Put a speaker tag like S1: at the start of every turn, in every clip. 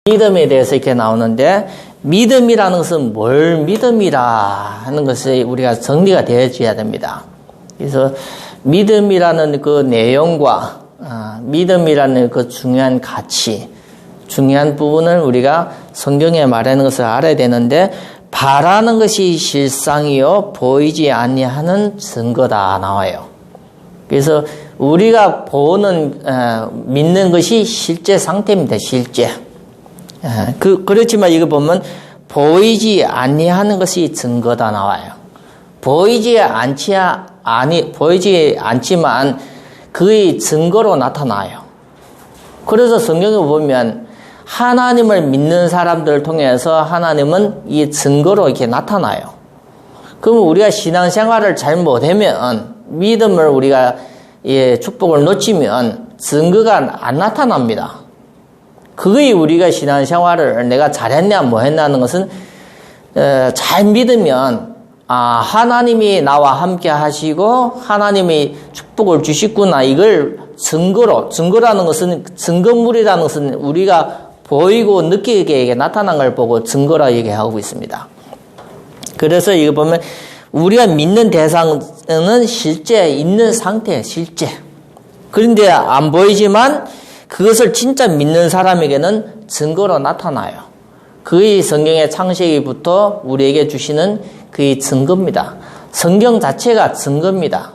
S1: 믿음에 대해서 이렇게 나오는데, 믿음이라는 것은 뭘 믿음이라 하는 것이 우리가 정리가 되어져야 됩니다. 그래서 믿음이라는 그 내용과 믿음이라는 그 중요한 가치, 중요한 부분을 우리가 성경에 말하는 것을 알아야 되는데, 바라는 것이 실상이요 보이지 아니하는 증거다 나와요. 그래서 우리가 보는 믿는 것이 실제 상태입니다. 실제. 그렇지만 이거 보면 보이지 아니하는 것이 증거다 나와요. 보이지 않지만 그의 증거로 나타나요. 그래서 성경에 보면 하나님을 믿는 사람들을 통해서 하나님은 이 증거로 이렇게 나타나요. 그럼 우리가 신앙생활을 잘 못하면, 믿음을 우리가 축복을 놓치면 증거가 안 나타납니다. 그게 우리가 신앙생활을 내가 잘했냐 뭐했냐 하는 것은 잘 믿으면 하나님이 나와 함께 하시고 하나님이 축복을 주시구나, 이걸 증거라는 것은, 증거물이라는 것은 우리가 보이고 느끼게 나타난 걸 보고 증거라 얘기하고 있습니다. 그래서 이거 보면 우리가 믿는 대상은 실제 있는 상태, 실제. 그런데 안 보이지만 그것을 진짜 믿는 사람에게는 증거로 나타나요. 그의 성경의 창세기부터 우리에게 주시는 그의 증거입니다. 성경 자체가 증거입니다.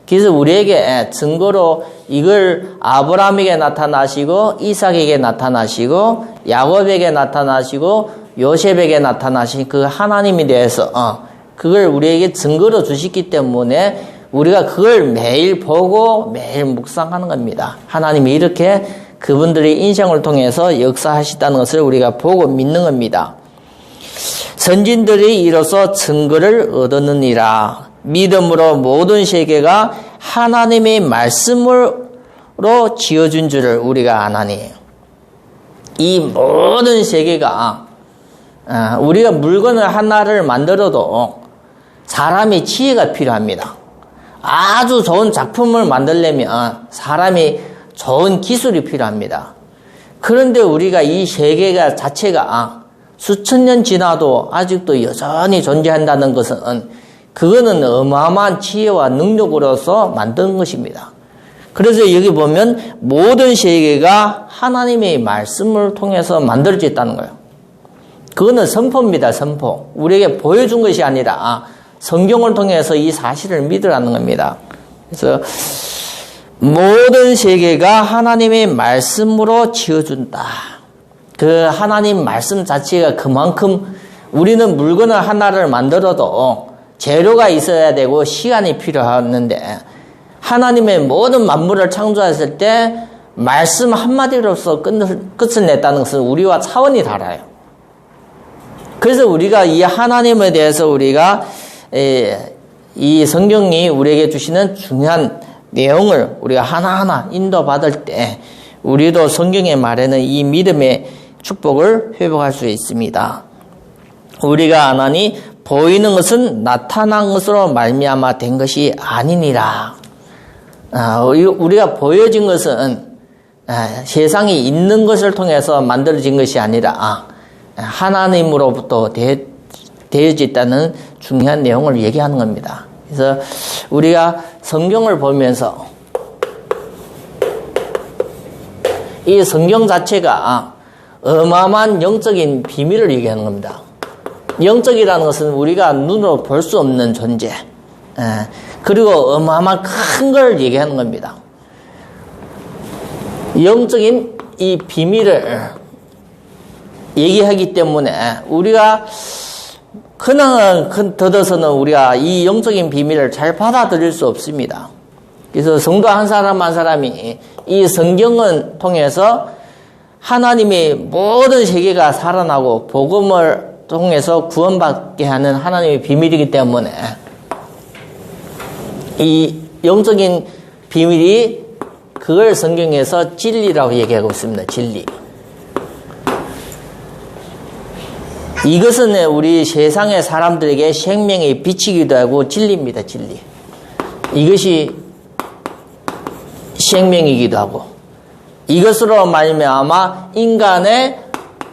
S1: 그래서 우리에게 증거로 이걸 아브라함에게 나타나시고 이삭에게 나타나시고 야곱에게 나타나시고 요셉에게 나타나신 그 하나님에 대해서 그걸 우리에게 증거로 주시기 때문에 우리가 그걸 매일 보고 매일 묵상하는 겁니다. 하나님이 이렇게 그분들의 인생을 통해서 역사하시다는 것을 우리가 보고 믿는 겁니다. 선진들이 이로써 증거를 얻었느니라. 믿음으로 모든 세계가 하나님의 말씀으로 지어준 줄을 우리가 아나니. 이 모든 세계가 우리가 물건을 하나를 만들어도 사람의 지혜가 필요합니다. 아주 좋은 작품을 만들려면 사람이 좋은 기술이 필요합니다. 그런데 우리가 이 세계가 자체가 수천 년 지나도 아직도 여전히 존재한다는 것은 그거는 어마어마한 지혜와 능력으로서 만든 것입니다. 그래서 여기 보면 모든 세계가 하나님의 말씀을 통해서 만들어졌다는 거예요. 그거는 선포입니다. 선포. 우리에게 보여준 것이 아니라 성경을 통해서 이 사실을 믿으라는 겁니다. 그래서 모든 세계가 하나님의 말씀으로 지어준다. 그 하나님 말씀 자체가 그만큼, 우리는 물건을 하나를 만들어도 재료가 있어야 되고 시간이 필요하는데, 하나님의 모든 만물을 창조했을 때 말씀 한마디로서 끝을 냈다는 것은 우리와 차원이 달라요. 그래서 우리가 이 하나님에 대해서 우리가 이 성경이 우리에게 주시는 중요한 내용을 우리가 하나하나 인도받을 때 우리도 성경에 말하는 이 믿음의 축복을 회복할 수 있습니다. 우리가 아나니 보이는 것은 나타난 것으로 말미암아 된 것이 아니니라. 우리가 보여진 것은 세상에 있는 것을 통해서 만들어진 것이 아니라 하나님으로부터 되어졌다는 중요한 내용을 얘기하는 겁니다. 그래서 우리가 성경을 보면서 이 성경 자체가 어마어마한 영적인 비밀을 얘기하는 겁니다. 영적이라는 것은 우리가 눈으로 볼 수 없는 존재, 그리고 어마어마한 큰 걸 얘기하는 겁니다. 영적인 이 비밀을 얘기하기 때문에 우리가 그냥 더 우리가 이 영적인 비밀을 잘 받아들일 수 없습니다. 그래서 성도 한 사람 한 사람이 이 성경을 통해서 하나님의 모든 세계가 살아나고 복음을 통해서 구원받게 하는 하나님의 비밀이기 때문에 이 영적인 비밀이, 그걸 성경에서 진리라고 얘기하고 있습니다. 진리. 이것은 우리 세상의 사람들에게 생명의 빛이기도 하고 진리입니다. 진리. 이것이 생명이기도 하고, 이것으로 말미암아 인간의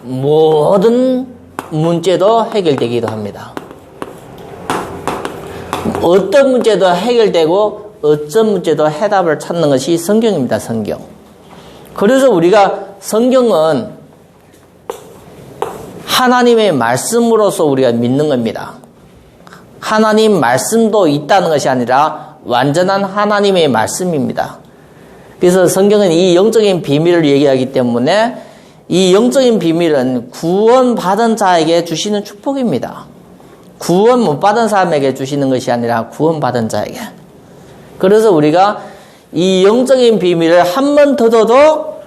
S1: 모든 문제도 해결되기도 합니다. 어떤 문제도 해결되고 어떤 문제도 해답을 찾는 것이 성경입니다. 성경. 그래서 우리가 성경은 하나님의 말씀으로서 우리가 믿는 겁니다. 하나님 말씀도 있다는 것이 아니라 완전한 하나님의 말씀입니다. 그래서 성경은 이 영적인 비밀을 얘기하기 때문에 이 영적인 비밀은 구원받은 자에게 주시는 축복입니다. 구원 못 받은 사람에게 주시는 것이 아니라 구원받은 자에게. 그래서 우리가 이 영적인 비밀을 한 번 듣어도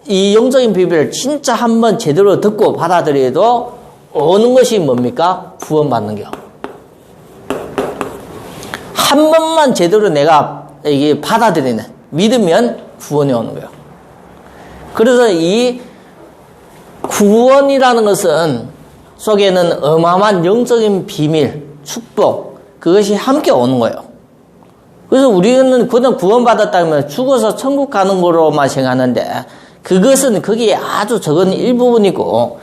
S1: 이 영적인 비밀을 진짜 한 번 제대로 듣고 받아들여도 오는 것이 뭡니까? 구원받는 겨. 한 번만 제대로 내가 이게 받아들이는, 믿으면 구원이 오는 거예요. 그래서 이 구원이라는 것은 속에는 어마어마한 영적인 비밀, 축복, 그것이 함께 오는 거예요. 그래서 우리는 그냥 구원받았다면 죽어서 천국 가는 거로만 생각하는데 그것은 거기에 아주 적은 일부분이고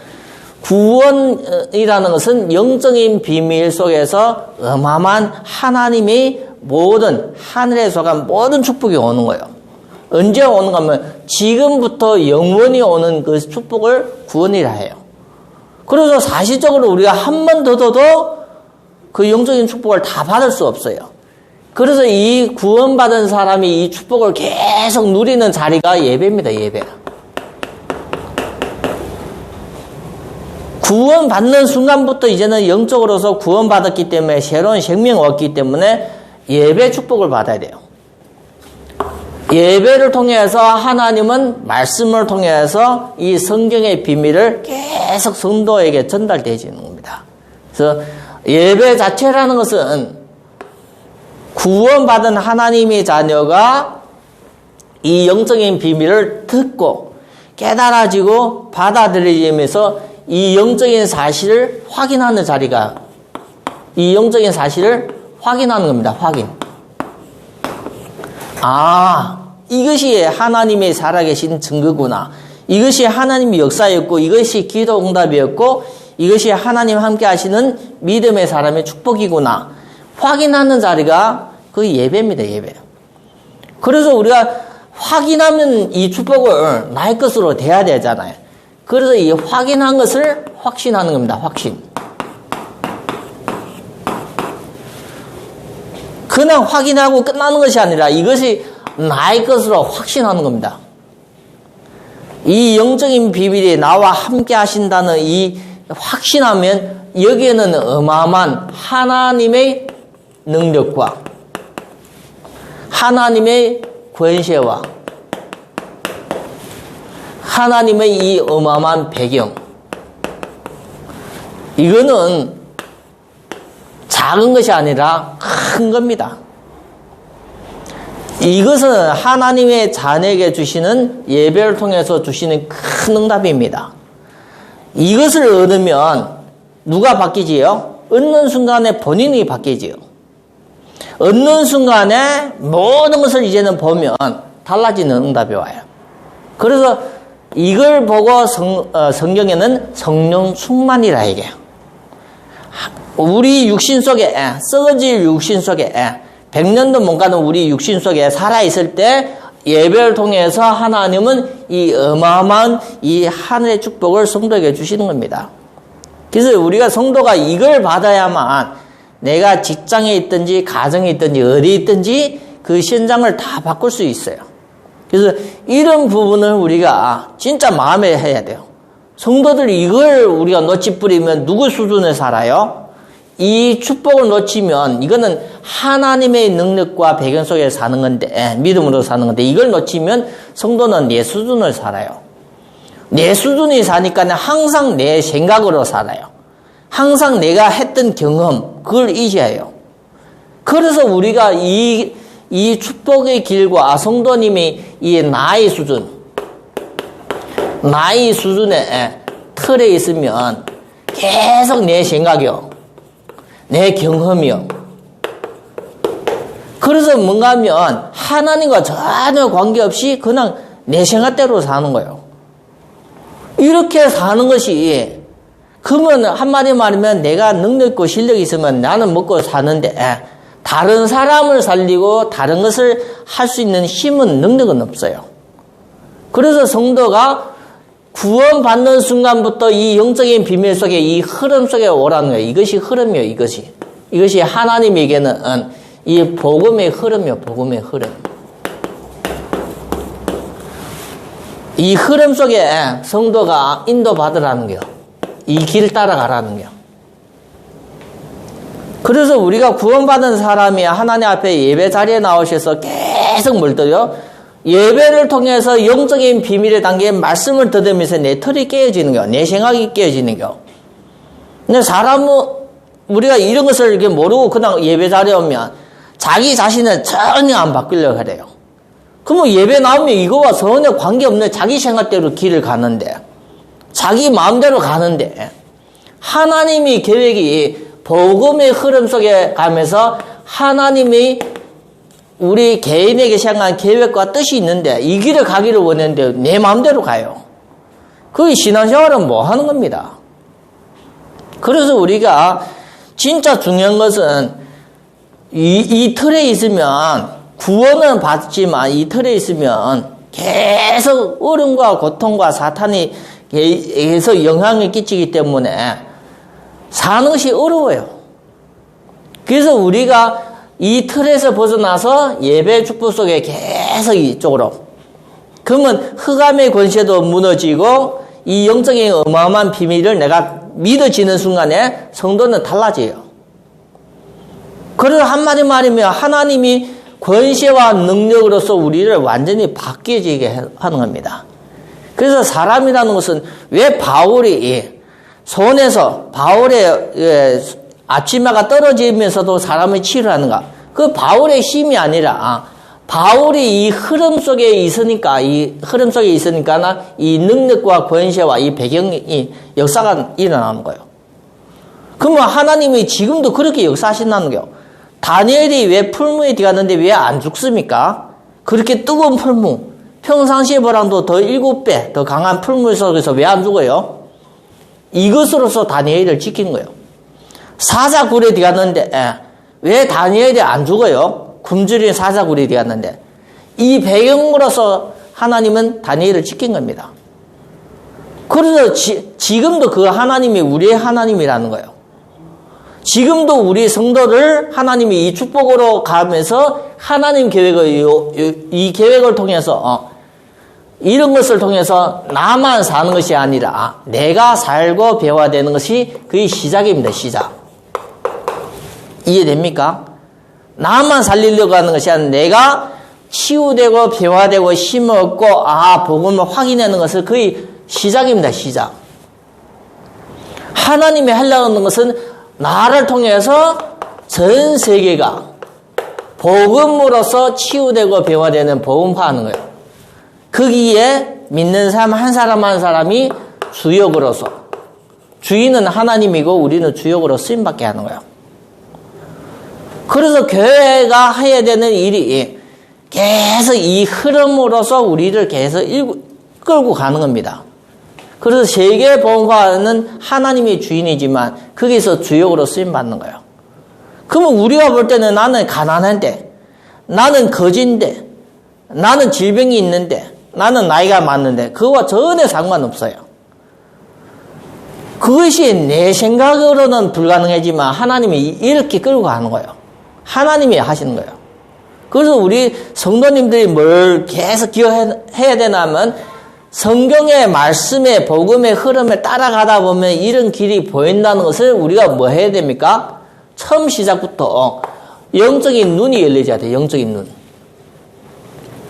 S1: 구원이라는 것은 영적인 비밀 속에서 어마어마한 하나님의 모든 하늘에 속한 모든 축복이 오는 거예요. 언제 오는가 하면 지금부터 영원히 오는 그 축복을 구원이라 해요. 그래서 사실적으로 우리가 한 번 더 둬도 그 영적인 축복을 다 받을 수 없어요. 그래서 이 구원받은 사람이 이 축복을 계속 누리는 자리가 예배입니다. 예배. 구원받는 순간부터 이제는 영적으로서 구원받았기 때문에 새로운 생명이 왔기 때문에 예배 축복을 받아야 돼요. 예배를 통해서 하나님은 말씀을 통해서 이 성경의 비밀을 계속 성도에게 전달되어지는 겁니다. 그래서 예배 자체라는 것은 구원받은 하나님의 자녀가 이 영적인 비밀을 듣고 깨달아지고 받아들이면서 이 영적인 사실을 확인하는 자리가 이 영적인 사실을 확인하는 겁니다. 확인. 아, 이것이 하나님의 살아계신 증거구나. 이것이 하나님의 역사였고 이것이 기도 응답이었고 이것이 하나님 함께 하시는 믿음의 사람의 축복이구나. 확인하는 자리가 그 예배입니다. 예배. 그래서 우리가 확인하면 이 축복을 나의 것으로 돼야 되잖아요. 그래서 이 확인한 것을 확신하는 겁니다. 확신. 그냥 확인하고 끝나는 것이 아니라 이것이 나의 것으로 확신하는 겁니다. 이 영적인 비밀이 나와 함께 하신다는 이 확신하면 여기에는 어마어마한 하나님의 능력과 하나님의 권세와 하나님의 이 어마어마한 배경, 이거는 작은 것이 아니라 큰 겁니다. 이것은 하나님의 자녀에게 주시는 예배를 통해서 주시는 큰 응답입니다. 이것을 얻으면 누가 바뀌지요? 얻는 순간에 본인이 바뀌지요. 얻는 순간에 모든 것을 이제는 보면 달라지는 응답이 와요. 그래서 이걸 보고 성경에는 성령 충만이라 얘기해요. 우리 육신 속에, 썩어질 육신 속에 100년도 못 가는 우리 육신 속에 살아있을 때 예배를 통해서 하나님은 이 어마어마한 이 하늘의 축복을 성도에게 주시는 겁니다. 그래서 우리가 성도가 이걸 받아야만 내가 직장에 있든지 가정에 있든지 어디에 있든지 그 현장을 다 바꿀 수 있어요. 그래서 이런 부분을 우리가 진짜 마음에 해야 돼요. 성도들이 이걸 우리가 놓치 뿌리면 누구 수준에 살아요? 이 축복을 놓치면 이거는 하나님의 능력과 배경 속에 사는 건데, 믿음으로 사는 건데, 이걸 놓치면 성도는 내 수준을 살아요. 내 수준이 사니까 항상 내 생각으로 살아요. 항상 내가 했던 경험, 그걸 잊어요. 그래서 우리가 이 축복의 길과 성도님이 이 나의 수준에 틀에 있으면 계속 내 생각이요. 내 경험이요. 그래서 뭔가 하면 하나님과 전혀 관계없이 그냥 내 생각대로 사는 거예요. 이렇게 사는 것이, 그러면 한마디 말하면 내가 능력 있고 실력이 있으면 나는 먹고 사는데 다른 사람을 살리고 다른 것을 할 수 있는 힘은, 능력은 없어요. 그래서 성도가 구원받는 순간부터 이 영적인 비밀 속에, 이 흐름 속에 오라는 거예요. 이것이 흐름이에요, 이것이. 이것이 하나님에게는 이 복음의 흐름이에요, 복음의 흐름. 이 흐름 속에 성도가 인도받으라는 거예요. 이 길 따라가라는 거예요. 그래서 우리가 구원받은 사람이 하나님 앞에 예배 자리에 나오셔서 계속 뭘 들어요? 예배를 통해서 영적인 비밀에 담긴 말씀을 들으면서 내 털이 깨어지는 거예요. 내 생각이 깨어지는 거예요. 근데 사람은, 우리가 이런 것을 이렇게 모르고 그냥 예배 자리에 오면 자기 자신을 전혀 안 바꾸려고 그래요. 그러면 예배 나오면 이거와 전혀 관계없는 자기 생각대로 길을 가는데, 자기 마음대로 가는데, 하나님의 계획이 복음의 흐름 속에 가면서 하나님이 우리 개인에게 향한 계획과 뜻이 있는데 이 길을 가기를 원했는데 내 마음대로 가요. 그 신앙생활은 뭐 하는 겁니다. 그래서 우리가 진짜 중요한 것은 이 틀에 있으면, 구원은 받지만 이 틀에 있으면 계속 어려움과 고통과 사탄이 계속 영향을 끼치기 때문에 사는 것이 어려워요. 그래서 우리가 이 틀에서 벗어나서 예배 축복 속에 계속 이쪽으로, 그러면 흑암의 권세도 무너지고 이 영적인 어마어마한 비밀을 내가 믿어지는 순간에 성도는 달라져요. 그래서 한마디 말이면 하나님이 권세와 능력으로서 우리를 완전히 바뀌어지게 하는 겁니다. 그래서 사람이라는 것은 왜 바울이 손에서, 바울의 앞치마가 떨어지면서도 사람을 치료하는가? 그 바울의 힘이 아니라 바울이 이 흐름 속에 있으니까, 이 흐름 속에 있으니까 이 능력과 권세와 이 배경이, 역사가 일어나는 거예요. 그러면 하나님이 지금도 그렇게 역사하신다는 거예요. 다니엘이 왜 풀무에 들어갔는데 왜 안 죽습니까? 그렇게 뜨거운 풀무, 평상시보다도 더 7배 더 강한 풀무 속에서 왜 안 죽어요? 이것으로서 다니엘을 지킨 거예요. 사자굴에 들어갔는데 왜 다니엘이 안 죽어요? 굶주린 사자굴에 들어갔는데. 이 배경으로서 하나님은 다니엘을 지킨 겁니다. 그래서 지금도 그 하나님이 우리의 하나님이라는 거예요. 지금도 우리 성도를 하나님이 이 축복으로 가면서 하나님 계획을, 이 계획을 통해서 이런 것을 통해서 나만 사는 것이 아니라 내가 살고 배워되는 것이 그의 시작입니다. 시작. 이해됩니까? 나만 살리려고 하는 것이 아니라 내가 치유되고 배워되고 힘을 얻고 복음을 확인하는 것은 그의 시작입니다. 시작. 하나님이 하려고 하는 것은 나를 통해서 전 세계가 복음으로서 치유되고 배워되는 복음화하는 거예요. 거기에 믿는 사람 한 사람 한 사람이 주역으로서, 주인은 하나님이고 우리는 주역으로 쓰임받게 하는 거예요. 그래서 교회가 해야 되는 일이 계속 이 흐름으로서 우리를 계속 끌고 가는 겁니다. 그래서 세계 복음화는 하나님이 주인이지만 거기서 주역으로 쓰임받는 거예요. 그러면 우리가 볼 때는 나는 가난한데, 나는 거지인데, 나는 질병이 있는데, 나는 나이가 많은데 그거와 전혀 상관없어요. 그것이 내 생각으로는 불가능하지만 하나님이 이렇게 끌고 가는 거예요. 하나님이 하시는 거예요. 그래서 우리 성도님들이 뭘 계속 기억해야 되냐면 성경의 말씀의 복음의 흐름을 따라가다 보면 이런 길이 보인다는 것을 우리가 뭐 해야 됩니까? 처음 시작부터 영적인 눈이 열려져야 돼요. 영적인 눈.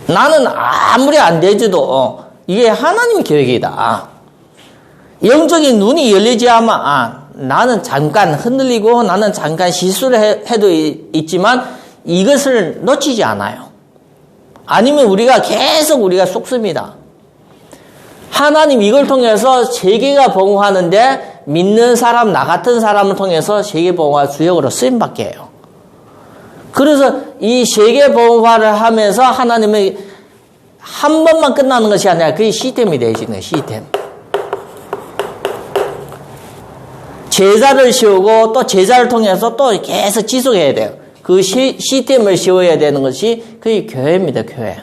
S1: 나는 아무리 안 되지도 이게 하나님 계획이다. 영적인 눈이 열리지야만 나는 잠깐 흔들리고 나는 잠깐 실수를 해도 있지만 이것을 놓치지 않아요. 아니면 우리가 계속 우리가 속습니다. 하나님 이걸 통해서 세계가 복음하는데 믿는 사람, 나 같은 사람을 통해서 세계 복음화 주역으로 쓰임받게 해요. 그래서 이 세계 복음화를 하면서 하나님의 한 번만 끝나는 것이 아니라 그게 시스템이 되어지는 거예요. 시스템. 제자를 세우고 또 제자를 통해서 또 계속 지속해야 돼요. 그 시스템을 세워야 되는 것이 그게 교회입니다. 교회.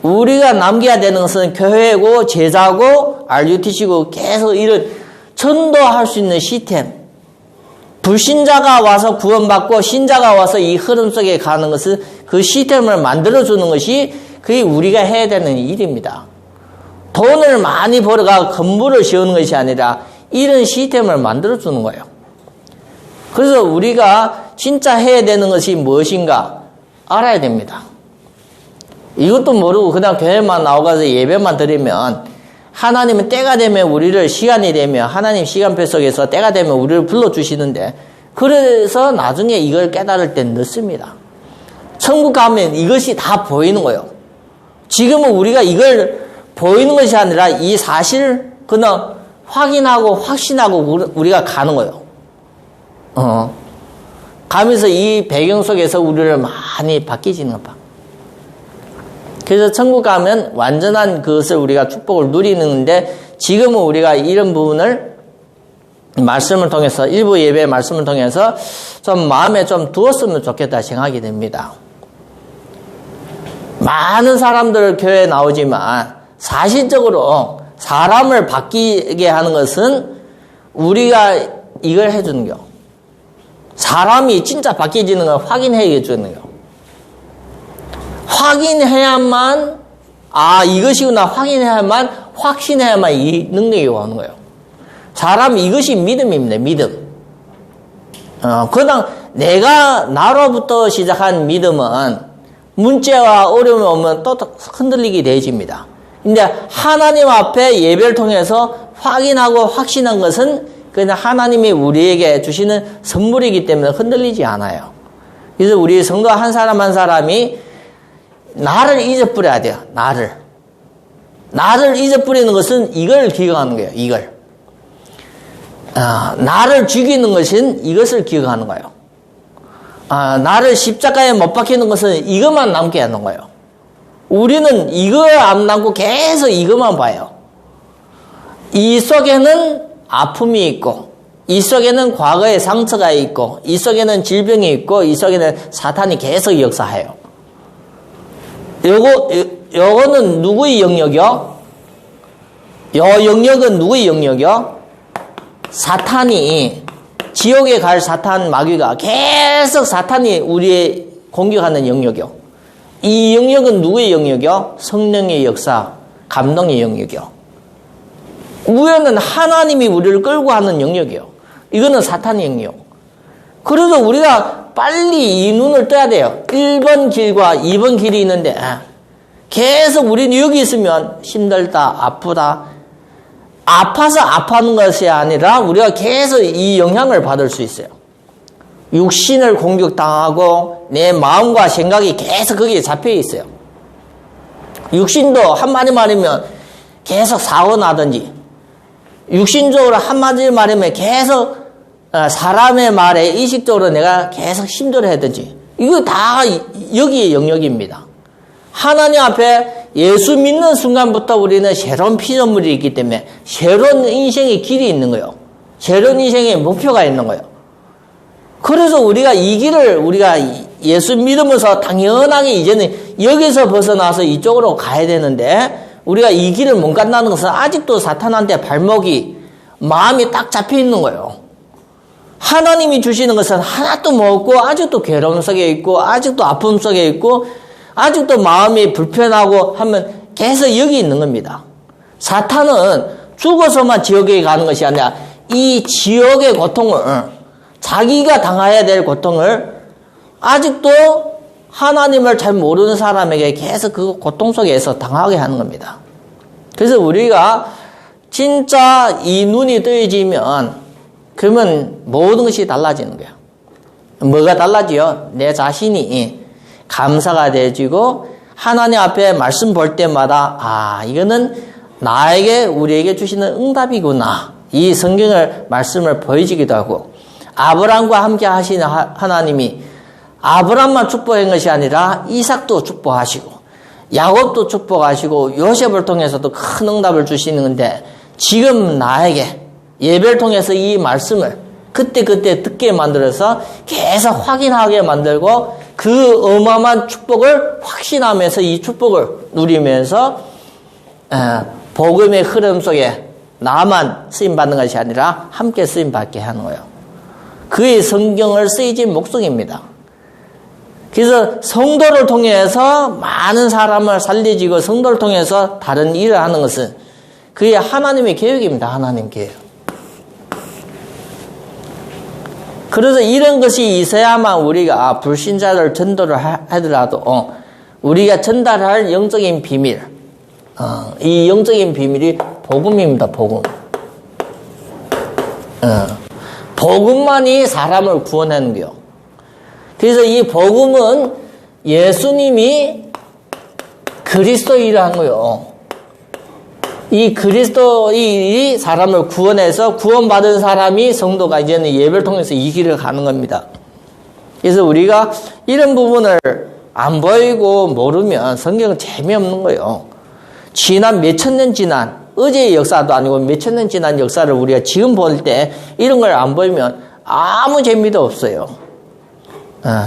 S1: 우리가 남겨야 되는 것은 교회고 제자고 RUTC고 계속 이런 전도할 수 있는 시스템. 불신자가 와서 구원받고 신자가 와서 이 흐름 속에 가는 것은 그 시스템을 만들어주는 것이 그게 우리가 해야 되는 일입니다. 돈을 많이 벌어가 건물을 세우는 것이 아니라 이런 시스템을 만들어주는 거예요. 그래서 우리가 진짜 해야 되는 것이 무엇인가 알아야 됩니다. 이것도 모르고 그냥 교회만 나오가서 예배만 드리면 하나님은 때가 되면 우리를 시간이 되면 하나님 시간표 속에서 때가 되면 우리를 불러주시는데 그래서 나중에 이걸 깨달을 때 늦습니다. 천국 가면 이것이 다 보이는 거예요. 지금은 우리가 이걸 보이는 것이 아니라 이 사실을 그냥 확인하고 확신하고 우리가 가는 거예요. 가면서 이 배경 속에서 우리를 많이 바뀌지는 것. 그래서 천국 가면 완전한 그것을 우리가 축복을 누리는데 지금은 우리가 이런 부분을 말씀을 통해서 일부 예배 말씀을 통해서 좀 마음에 좀 두었으면 좋겠다 생각이 됩니다. 많은 사람들 교회에 나오지만 사실적으로 사람을 바뀌게 하는 것은 우리가 이걸 해주는 거. 사람이 진짜 바뀌어지는 걸 확인해 주는 거. 확인해야만 이것이구나 확인해야만 확신해야만 이 능력이 오는 거예요. 사람 이것이 믿음입니다. 믿음. 그냥 내가 나로부터 시작한 믿음은 문제와 어려움이 오면 또 흔들리게 되집니다. 근데 하나님 앞에 예배를 통해서 확인하고 확신한 것은 그냥 하나님이 우리에게 주시는 선물이기 때문에 흔들리지 않아요. 그래서 우리 성도 한 사람 한 사람이 나를 잊어버려야 돼요. 나를 잊어버리는 것은 이걸 기억하는 거예요. 이걸. 나를 죽이는 것은 이것을 기억하는 거예요. 나를 십자가에 못 박히는 것은 이것만 남게 하는 거예요. 우리는 이거 안 남고 계속 이것만 봐요. 이 속에는 아픔이 있고, 이 속에는 과거의 상처가 있고, 이 속에는 질병이 있고, 이 속에는 사탄이 계속 역사해요. 요거는 누구의 영역이요? 요 영역은 누구의 영역이요? 사탄이, 지옥에 갈 사탄 마귀가 계속 사탄이 우리의 공격하는 영역이요. 이 영역은 누구의 영역이요? 성령의 역사, 감동의 영역이요. 우연은 하나님이 우리를 끌고 하는 영역이요. 이거는 사탄의 영역. 그래서 우리가 빨리 이 눈을 떠야 돼요. 1번 길과 2번 길이 있는데 계속 우리는 여기 있으면 힘들다, 아프다. 아파서 아파하는 것이 아니라 우리가 계속 이 영향을 받을 수 있어요. 육신을 공격당하고 내 마음과 생각이 계속 거기에 잡혀 있어요. 육신도 한마디 말이면 계속 사고 나든지 육신적으로 한마디 말이면 계속 사람의 말에 의식적으로 내가 계속 힘들어하든지 이거 다 여기의 영역입니다. 하나님 앞에 예수 믿는 순간부터 우리는 새로운 피조물이 있기 때문에 새로운 인생의 길이 있는 거예요. 새로운 인생의 목표가 있는 거예요. 그래서 우리가 이 길을 우리가 예수 믿으면서 당연하게 이제는 여기서 벗어나서 이쪽으로 가야 되는데 우리가 이 길을 못 간다는 것은 아직도 사탄한테 발목이 마음이 딱 잡혀 있는 거예요. 하나님이 주시는 것은 하나도 못 얻고 아직도 괴로움 속에 있고 아직도 아픔 속에 있고 아직도 마음이 불편하고 하면 계속 여기 있는 겁니다. 사탄은 죽어서만 지옥에 가는 것이 아니라 이 지옥의 고통을 자기가 당해야 될 고통을 아직도 하나님을 잘 모르는 사람에게 계속 그 고통 속에서 당하게 하는 겁니다. 그래서 우리가 진짜 이 눈이 뜨여지면 그러면 모든 것이 달라지는 거예요. 뭐가 달라지요? 내 자신이 감사가 되어지고 하나님 앞에 말씀 볼 때마다 이거는 나에게 우리에게 주시는 응답이구나. 이 성경을 말씀을 보여지기도 하고 아브라함과 함께 하시는 하나님이 아브라함만 축복한 것이 아니라 이삭도 축복하시고 야곱도 축복하시고 요셉을 통해서도 큰 응답을 주시는 건데 지금 나에게 예배를 통해서 이 말씀을 그때그때 듣게 만들어서 계속 확인하게 만들고 그 어마어마한 축복을 확신하면서 이 축복을 누리면서 복음의 흐름 속에 나만 쓰임받는 것이 아니라 함께 쓰임받게 하는 거예요. 그의 성경을 쓰이진 목적입니다. 그래서 성도를 통해서 많은 사람을 살려지고 성도를 통해서 다른 일을 하는 것은 그게 하나님의 계획입니다. 하나님 계획. 그래서 이런 것이 있어야만 우리가 불신자를 전도를 하더라도 우리가 전달할 영적인 비밀, 이 영적인 비밀이 복음입니다. 복음. 복음만이 사람을 구원하는 거요. 그래서 이 복음은 예수님이 그리스도인을 한 거요. 이 그리스도인이 사람을 구원해서 구원받은 사람이 성도가 이제는 예배를 통해서 이 길을 가는 겁니다. 그래서 우리가 이런 부분을 안 보이고 모르면 성경은 재미없는 거예요. 지난 몇천 년 지난 어제의 역사도 아니고 몇천 년 지난 역사를 우리가 지금 볼 때 이런 걸 안 보이면 아무 재미도 없어요.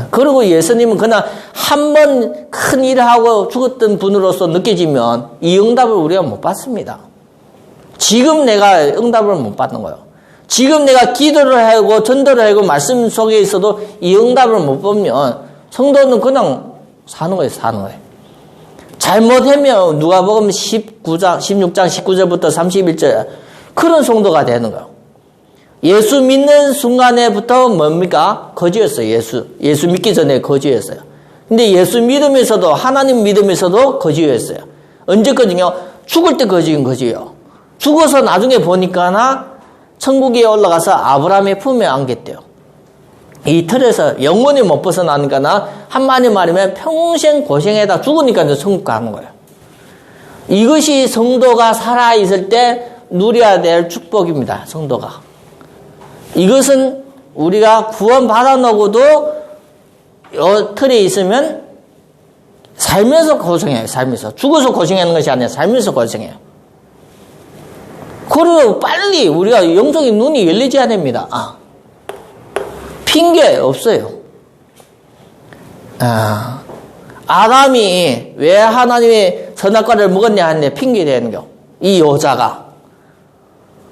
S1: 그리고 예수님은 그냥 한 번 큰 일을 하고 죽었던 분으로서 느껴지면 이 응답을 우리가 못 받습니다. 지금 내가 응답을 못 받는 거예요. 지금 내가 기도를 하고 전도를 하고 말씀 속에 있어도 이 응답을 못 보면 성도는 그냥 사는 거예요. 사는 거예요. 잘못하면 누가복음 16장 19절부터 31절 그런 성도가 되는 거예요. 예수 믿는 순간에부터 뭡니까? 거지였어요. 예수 믿기 전에 거지였어요. 근데 예수 믿으면서도 하나님 믿으면서도 거지였어요. 언제까지요? 죽을 때 거지인 거지요. 죽어서 나중에 보니까 천국에 올라가서 아브라함의 품에 안겼대요. 이 틀에서 영원히 못 벗어나니까 한마디 말하면 평생 고생하다 죽으니까 이제 천국 가는 거예요. 이것이 성도가 살아있을 때 누려야 될 축복입니다. 성도가. 이것은 우리가 구원 받아놓고도 틀에 있으면 살면서 고생해요. 살면서. 죽어서 고생하는 것이 아니라 살면서 고생해요. 그리고 빨리 우리가 영적인 눈이 열리지 않습니다. 핑계 없어요. 아담이 왜 하나님의 선악과를 먹었냐 하는데 핑계 대는 거. 이 여자가.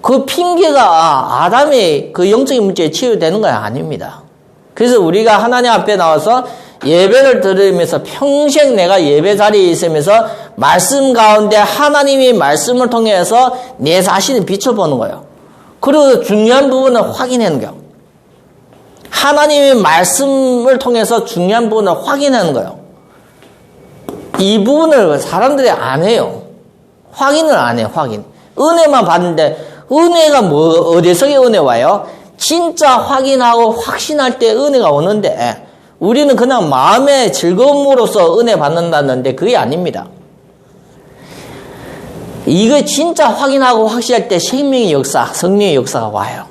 S1: 그 핑계가 아담의 그 영적인 문제에 치유되는 건 아닙니다. 그래서 우리가 하나님 앞에 나와서 예배를 들으면서 평생 내가 예배 자리에 있으면서 말씀 가운데 하나님의 말씀을 통해서 내 자신을 비춰보는 거예요. 그리고 중요한 부분을 확인하는 거예요. 하나님의 말씀을 통해서 중요한 부분을 확인하는 거예요. 이 부분을 사람들이 안 해요. 확인을 안 해요. 확인. 은혜만 받는데 은혜가 어디서 은혜 와요? 진짜 확인하고 확신할 때 은혜가 오는데 우리는 그냥 마음의 즐거움으로써 은혜 받는다는데 그게 아닙니다. 이거 진짜 확인하고 확신할 때 생명의 역사, 성령의 역사가 와요.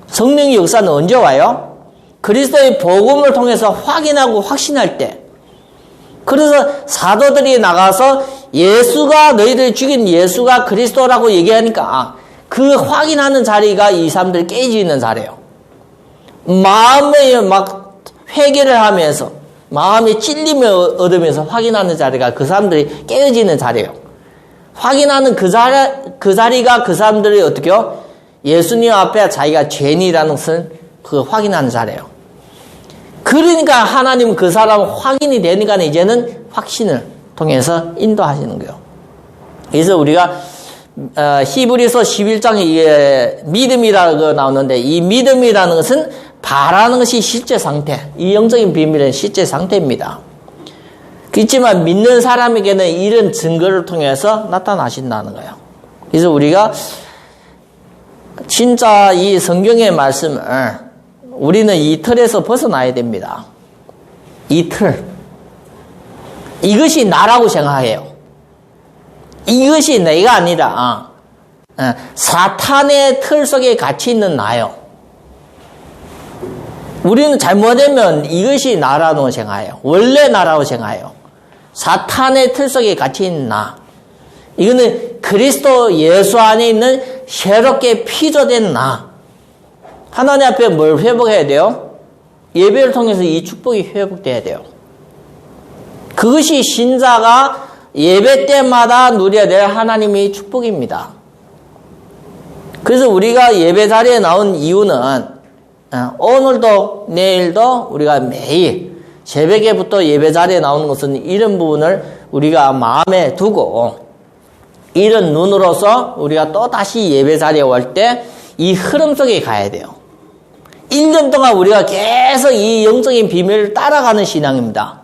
S1: 성령의 역사는 언제 와요? 그리스도의 복음을 통해서 확인하고 확신할 때. 그래서 사도들이 나가서 예수가 너희들 죽인 예수가 그리스도라고 얘기하니까 그 확인하는 자리가 이 사람들이 깨지는 자리예요. 마음에 막 회개를 하면서 마음에 찔림을 얻으면서 확인하는 자리가 그 사람들이 깨어지는 자리예요. 확인하는 그 자리가 그 사람들이 어떻게요? 예수님 앞에 자기가 죄인이라는 것을 그 확인하는 자리예요. 그러니까 하나님은 그 사람 확인이 되니까 이제는 확신을 통해서 인도하시는 거예요. 그래서 우리가 히브리서 11장에 이게 믿음이라고 나오는데 이 믿음이라는 것은 바라는 것이 실제 상태, 이 영적인 비밀은 실제 상태입니다. 그렇지만 믿는 사람에게는 이런 증거를 통해서 나타나신다는 거예요. 그래서 우리가 진짜 이 성경의 말씀을 우리는 이 틀에서 벗어나야 됩니다. 이 틀. 이것이 나라고 생각해요. 이것이 내가 아니라 사탄의 틀 속에 갇혀 있는 나요. 우리는 잘못하면 이것이 나라고 생각해요. 원래 나라고 생각해요. 사탄의 틀 속에 갇혀 있는 나. 이거는 그리스도 예수 안에 있는 새롭게 피조된 나. 하나님 앞에 뭘 회복해야 돼요? 예배를 통해서 이 축복이 회복돼야 돼요. 그것이 신자가 예배 때마다 누려야 될 하나님의 축복입니다. 그래서 우리가 예배 자리에 나온 이유는 오늘도 내일도 우리가 매일 새벽에부터 예배 자리에 나오는 것은 이런 부분을 우리가 마음에 두고 이런 눈으로서 우리가 또 다시 예배 자리에 올 때 이 흐름 속에 가야 돼요. 1년 동안 우리가 계속 이 영적인 비밀을 따라가는 신앙입니다.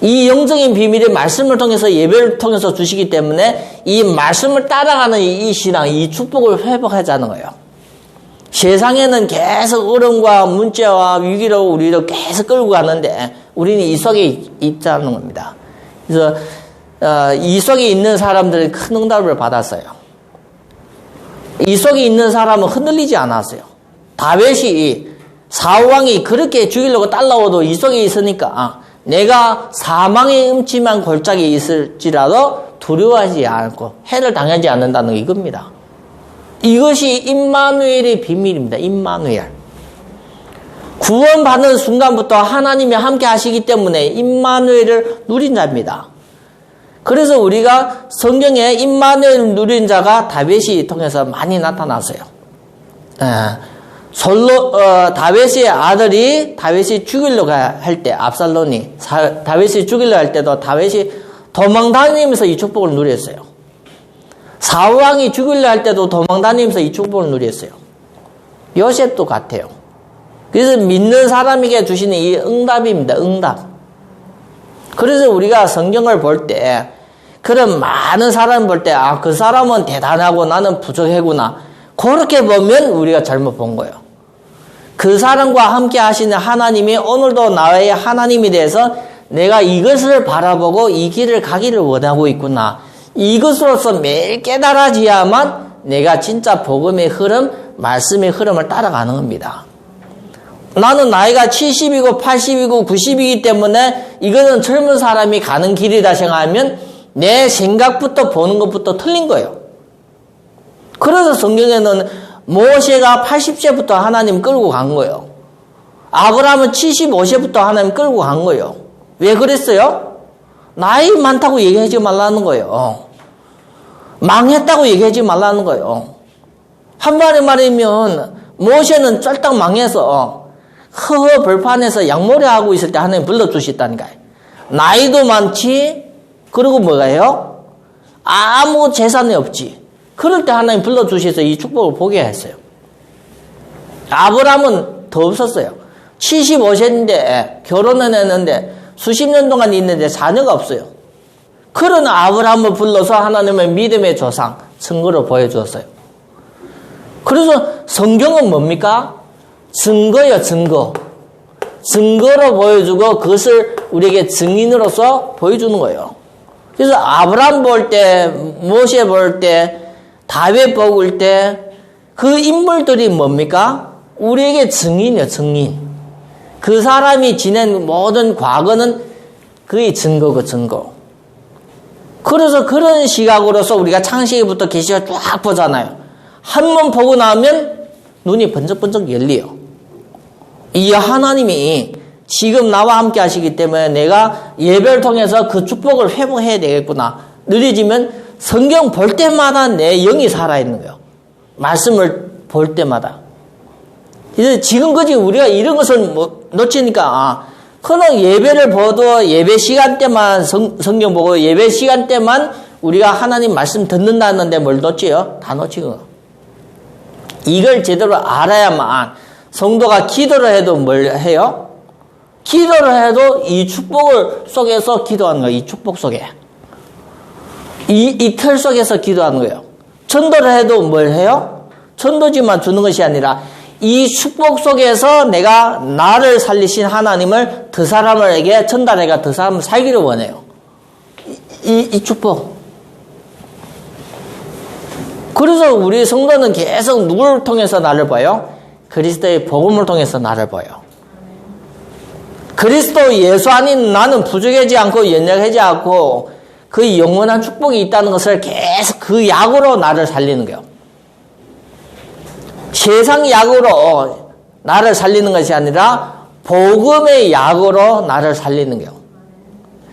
S1: 이 영적인 비밀의 말씀을 통해서 예배를 통해서 주시기 때문에 이 말씀을 따라가는 이 신앙, 이 축복을 회복하자는 거예요. 세상에는 계속 어려움과 문제와 위기로 우리를 계속 끌고 가는데 우리는 이 속에 있자는 겁니다. 그래서 이 속에 있는 사람들은 큰 응답을 받았어요. 이 속에 있는 사람은 흔들리지 않았어요. 다윗이 사울왕이 그렇게 죽이려고 따라오도 이 속에 있으니까 내가 사망의 음침한 골짜기에 있을지라도 두려워하지 않고 해를 당하지 않는다는 이겁니다. 이것이 임마누엘의 비밀입니다. 임마누엘. 구원받는 순간부터 하나님이 함께 하시기 때문에 임마누엘을 누린 자입니다. 그래서 우리가 성경에 임마누엘을 누린 자가 다윗이 통해서 많이 나타났어요. 다윗의 아들이 다윗이 죽이려고 할 때 압살롬이 다윗이 죽이려고 할 때도 다윗이 도망다니면서 이 축복을 누렸어요. 사울왕이 죽이려고 할 때도 도망다니면서 이 축복을 누렸어요. 요셉도 같아요. 그래서 믿는 사람에게 주시는 이 응답입니다. 응답. 그래서 우리가 성경을 볼 때 그런 많은 사람을 볼 때 그 사람은 대단하고 나는 부족하구나. 그렇게 보면 우리가 잘못 본 거예요. 그 사람과 함께 하시는 하나님이 오늘도 나의 하나님이 돼서 내가 이것을 바라보고 이 길을 가기를 원하고 있구나. 이것으로서 매일 깨달아져야만 내가 진짜 복음의 흐름, 말씀의 흐름을 따라가는 겁니다. 나는 나이가 70이고 80이고 90이기 때문에 이거는 젊은 사람이 가는 길이다 생각하면 내 생각부터 보는 것부터 틀린 거예요. 그래서 성경에는 모세가 80세부터 하나님 끌고 간 거예요. 아브라함은 75세부터 하나님 끌고 간 거예요. 왜 그랬어요? 나이 많다고 얘기하지 말라는 거예요. 망했다고 얘기하지 말라는 거예요. 한마디 말이면 모세는 쫄딱 망해서 허허 벌판에서 양모래 하고 있을 때 하나님 불러주셨다니까요. 나이도 많지, 그리고 뭐가요? 아무 재산이 없지. 그럴 때 하나님 불러주셔서 이 축복을 보게 했어요. 아브라함은 더 없었어요. 75세인데 결혼은 했는데 수십 년 동안 있는데 자녀가 없어요. 그런 아브라함을 불러서 하나님의 믿음의 조상, 증거로 보여주었어요. 그래서 성경은 뭡니까? 증거예요, 증거. 증거로 보여주고 그것을 우리에게 증인으로서 보여주는 거예요. 그래서 아브라함 볼 때, 모세 볼 때, 다윗 볼 때 그 인물들이 뭡니까? 우리에게 증인이에요, 증인. 그 사람이 지낸 모든 과거는 그의 증거고 증거. 그래서 그런 시각으로서 우리가 창세기부터 계시가 쫙 보잖아요. 한 번 보고 나면 눈이 번쩍번쩍 열려요. 이 하나님이 지금 나와 함께 하시기 때문에 내가 예배를 통해서 그 축복을 회복해야 되겠구나. 느려지면 성경 볼 때마다 내 영이 살아있는 거예요. 말씀을 볼 때마다. 그래서 지금까지 우리가 이런 것을 놓치니까 그냥 예배를 보도 예배 시간 때만 성경 보고 예배 시간 때만 우리가 하나님 말씀 듣는다는데 뭘 놓치요? 다 놓치고. 이걸 제대로 알아야만 성도가 기도를 해도 뭘 해요? 기도를 해도 이 축복을 속에서 기도하는 거예요. 이 축복 속에. 이 틀 속에서 기도하는 거예요. 전도를 해도 뭘 해요? 전도지만 주는 것이 아니라 이 축복 속에서 내가 나를 살리신 하나님을 그 사람에게 전달해가 그 사람을 살기를 원해요. 이 축복. 그래서 우리 성도는 계속 누구를 통해서 나를 봐요? 그리스도의 복음을 통해서 나를 봐요. 그리스도 예수 아닌 나는 부족하지 않고 연약하지 않고 그 영원한 축복이 있다는 것을 계속 그 약으로 나를 살리는 거예요. 세상 약으로 나를 살리는 것이 아니라 복음의 약으로 나를 살리는 겨.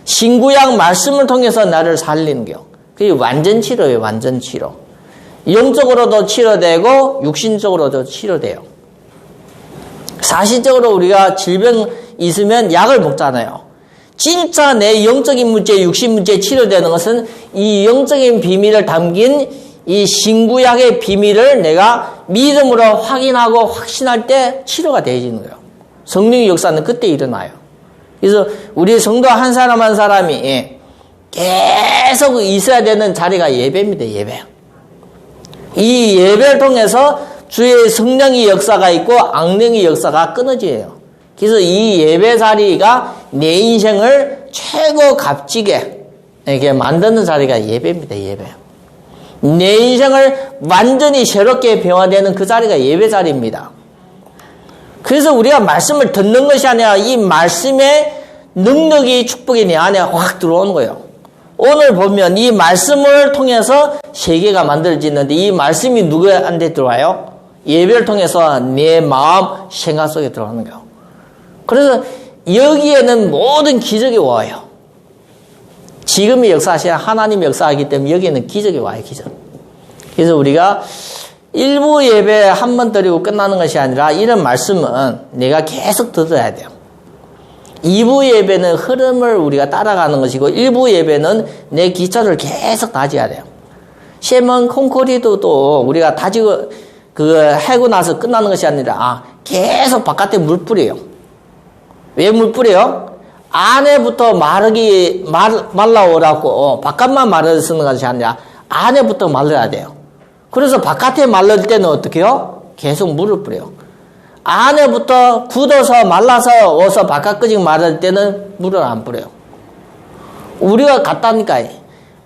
S1: 신구약 말씀을 통해서 나를 살리는 겨. 그게 완전 치료예요. 완전 치료. 영적으로도 치료되고 육신적으로도 치료돼요. 사실적으로 우리가 질병 있으면 약을 먹잖아요. 진짜 내 영적인 문제, 육신 문제 치료되는 것은 이 영적인 비밀을 담긴 이 신구약의 비밀을 내가 믿음으로 확인하고 확신할 때 치료가 되어지는 거예요. 성령의 역사는 그때 일어나요. 그래서 우리 성도 한 사람 한 사람이 계속 있어야 되는 자리가 예배입니다. 예배. 이 예배를 통해서 주의 성령의 역사가 있고 악령의 역사가 끊어져요. 그래서 이 예배 자리가 내 인생을 최고 값지게 이렇게 만드는 자리가 예배입니다. 예배. 내 인생을 완전히 새롭게 변화되는 그 자리가 예배 자리입니다. 그래서 우리가 말씀을 듣는 것이 아니라 이 말씀의 능력이 축복이 내 안에 확 들어오는 거예요. 오늘 보면 이 말씀을 통해서 세계가 만들어지는데 이 말씀이 누구한테 들어와요? 예배를 통해서 내 마음, 생각 속에 들어오는 거예요. 그래서 여기에는 모든 기적이 와요. 지금의 역사시야 하나님의 역사이기 때문에 여기에는 기적이 와요. 기적. 그래서 우리가 일부 예배 한 번 드리고 끝나는 것이 아니라 이런 말씀은 내가 계속 들어야 돼요. 2부 예배는 흐름을 우리가 따라가는 것이고 1부 예배는 내 기초를 계속 다져야 돼요. 시몬 콘크리트도 우리가 다지고 해고 나서 끝나는 것이 아니라 계속 바깥에 물 뿌려요. 왜 물 뿌려요? 안에부터 말라오라고 바깥만 말을 쓰는 것이 아니라 안에부터 말라야 돼요. 그래서 바깥에 말릴 때는 어떻게 해요? 계속 물을 뿌려요. 안에부터 굳어서 말라서 어서 바깥까지 말릴 때는 물을 안 뿌려요. 우리가 같다니까요.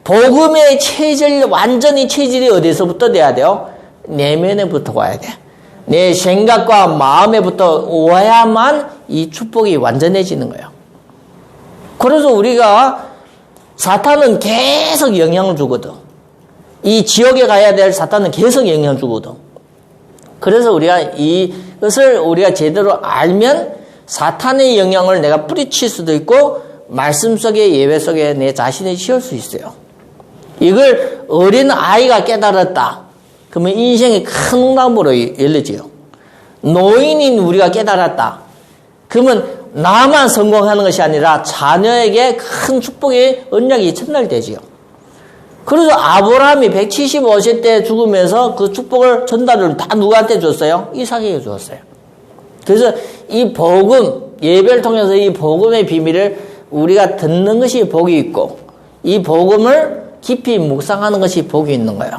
S1: 복음의 체질, 완전히 체질이 어디서부터 돼야 돼요? 내면에부터 와야 돼. 내 생각과 마음에부터 와야만 이 축복이 완전해지는 거예요. 그래서 우리가 사탄은 계속 영향을 주거든. 이 지옥에 가야 될 사탄은 계속 영향을 주거든. 그래서 우리가 이것을 우리가 제대로 알면 사탄의 영향을 내가 뿌리칠 수도 있고 말씀 속에 예배 속에 내 자신을 씌울 수 있어요. 이걸 어린 아이가 깨달았다. 그러면 인생이 큰 응답으로 열려져요. 노인인 우리가 깨달았다. 그러면 나만 성공하는 것이 아니라 자녀에게 큰 축복의 언약이 전달되지요. 그래서 아브라함이 175세 때 죽으면서 그 축복을 전달을 다 누구한테 줬어요? 이삭에게 줬어요. 그래서 이 복음, 예배를 통해서 이 복음의 비밀을 우리가 듣는 것이 복이 있고 이 복음을 깊이 묵상하는 것이 복이 있는 거예요.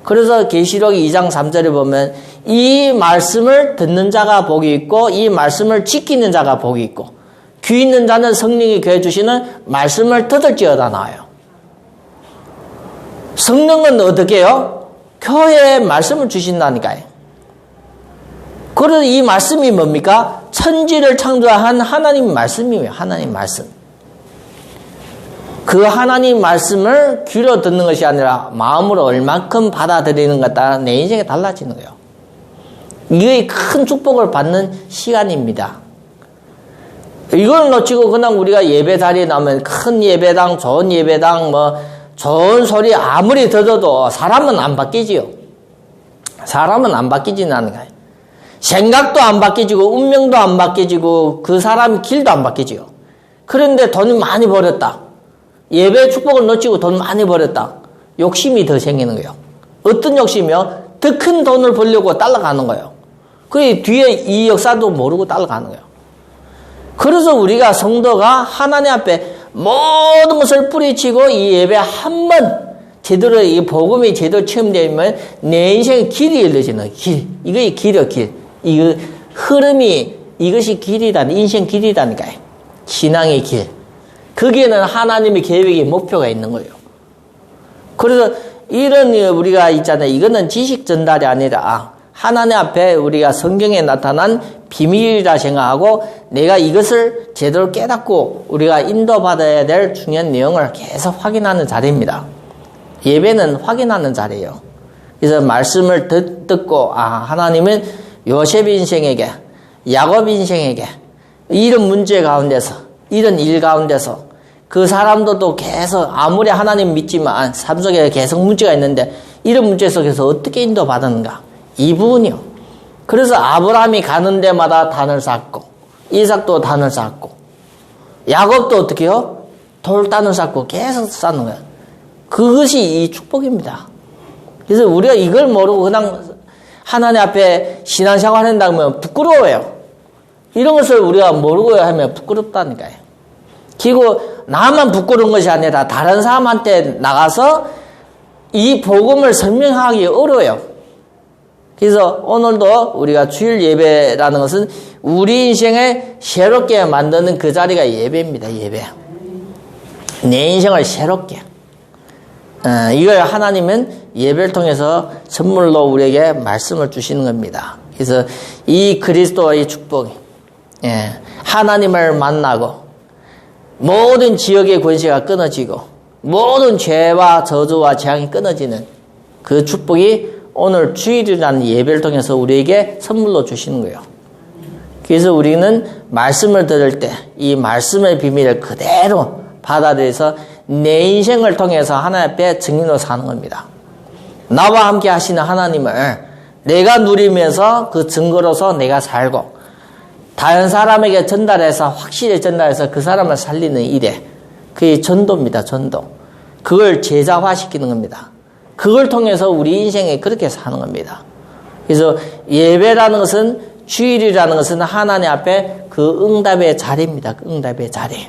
S1: 그래서 계시록 2장 3절에 보면 이 말씀을 듣는 자가 복이 있고 이 말씀을 지키는 자가 복이 있고 귀 있는 자는 성령이 그해 주시는 말씀을 듣을지어다 나와요. 성령은 어떻게 해요? 교회에 말씀을 주신다니까요. 그래서 이 말씀이 뭡니까? 천지를 창조한 하나님 말씀이에요. 하나님 말씀. 그 하나님 말씀을 귀로 듣는 것이 아니라 마음으로 얼만큼 받아들이는가 따라 내 인생이 달라지는 거예요. 이게 큰 축복을 받는 시간입니다. 이걸 놓치고 그냥 우리가 예배 자리에 나오면 큰 예배당, 좋은 예배당, 좋은 소리 아무리 들어도 사람은 안 바뀌지요. 사람은 안 바뀌지는 않은 거예요. 생각도 안 바뀌지고 운명도 안 바뀌지고 그 사람 길도 안 바뀌지요. 그런데 돈이 많이 벌었다. 예배 축복을 놓치고 돈 많이 벌었다. 욕심이 더 생기는 거예요. 어떤 욕심이요? 더 큰 돈을 벌려고 따라가는 거예요. 그 뒤에 이 역사도 모르고 따라가는 거예요. 그래서 우리가 성도가 하나님 앞에 모든 것을 뿌리치고 이 예배 한 번 제대로 이 복음이 제대로 체험되면 내 인생의 길이 열려지는 길. 이게 길이요, 길. 이거 흐름이 이것이 길이다. 인생 길이다니까요. 신앙의 길. 거기에는 하나님의 계획의 목표가 있는 거예요. 그래서 이런 우리가 있잖아요. 이거는 지식 전달이 아니라 하나님 앞에 우리가 성경에 나타난 비밀이라 생각하고 내가 이것을 제대로 깨닫고 우리가 인도받아야 될 중요한 내용을 계속 확인하는 자리입니다. 예배는 확인하는 자리예요. 그래서 말씀을 듣고 하나님은 요셉 인생에게, 야곱 인생에게 이런 문제 가운데서, 이런 일 가운데서 그 사람들도 계속 아무리 하나님 믿지만 삶 속에 계속 문제가 있는데 이런 문제 속에서 어떻게 인도받았는가, 이 부분이요. 그래서 아브라함이 가는 데마다 단을 쌓고, 이삭도 단을 쌓고, 야곱도 어떻게 해요? 돌단을 쌓고 계속 쌓는 거예요. 그것이 이 축복입니다. 그래서 우리가 이걸 모르고 그냥 하나님 앞에 신앙생활 한다면 부끄러워요. 이런 것을 우리가 모르고 하면 부끄럽다니까요. 그리고 나만 부끄러운 것이 아니라 다른 사람한테 나가서 이 복음을 설명하기 어려워요. 그래서 오늘도 우리가 주일 예배라는 것은 우리 인생을 새롭게 만드는 그 자리가 예배입니다. 예배. 내 인생을 새롭게. 이걸 하나님은 예배를 통해서 선물로 우리에게 말씀을 주시는 겁니다. 그래서 이 그리스도의 축복이, 하나님을 만나고 모든 지역의 권세가 끊어지고 모든 죄와 저주와 재앙이 끊어지는 그 축복이 오늘 주일이라는 예배를 통해서 우리에게 선물로 주시는 거예요. 그래서 우리는 말씀을 들을 때 이 말씀의 비밀을 그대로 받아들여서 내 인생을 통해서 하나님 앞에 증인으로 사는 겁니다. 나와 함께 하시는 하나님을 내가 누리면서 그 증거로서 내가 살고 다른 사람에게 전달해서 확실히 전달해서 그 사람을 살리는 일에 그게 전도입니다. 전도. 그걸 제자화시키는 겁니다. 그걸 통해서 우리 인생에 그렇게 사는 겁니다. 그래서 예배라는 것은, 주일이라는 것은 하나님 앞에 그 응답의 자리입니다. 그 응답의 자리.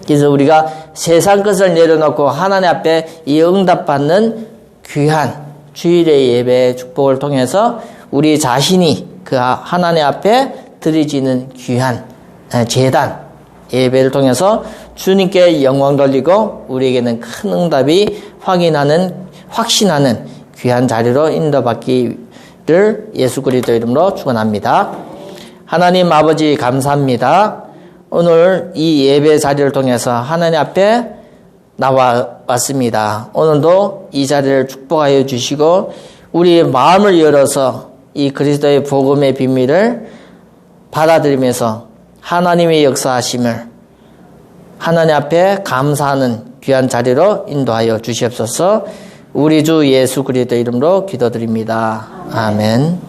S1: 그래서 우리가 세상 것을 내려놓고 하나님 앞에 이 응답받는 귀한 주일의 예배의 축복을 통해서 우리 자신이 그 하나님 앞에 드려지는 귀한 제단 예배를 통해서 주님께 영광 돌리고 우리에게는 큰 응답이 확신하는 귀한 자리로 인도받기를 예수 그리스도 이름으로 축원합니다. 하나님 아버지 감사합니다. 오늘 이 예배 자리를 통해서 하나님 앞에 나왔습니다. 오늘도 이 자리를 축복하여 주시고 우리의 마음을 열어서 이 그리스도의 복음의 비밀을 받아들이면서 하나님의 역사하심을 하나님 앞에 감사하는 귀한 자리로 인도하여 주시옵소서. 우리 주 예수 그리스도 이름으로 기도드립니다. 아멘.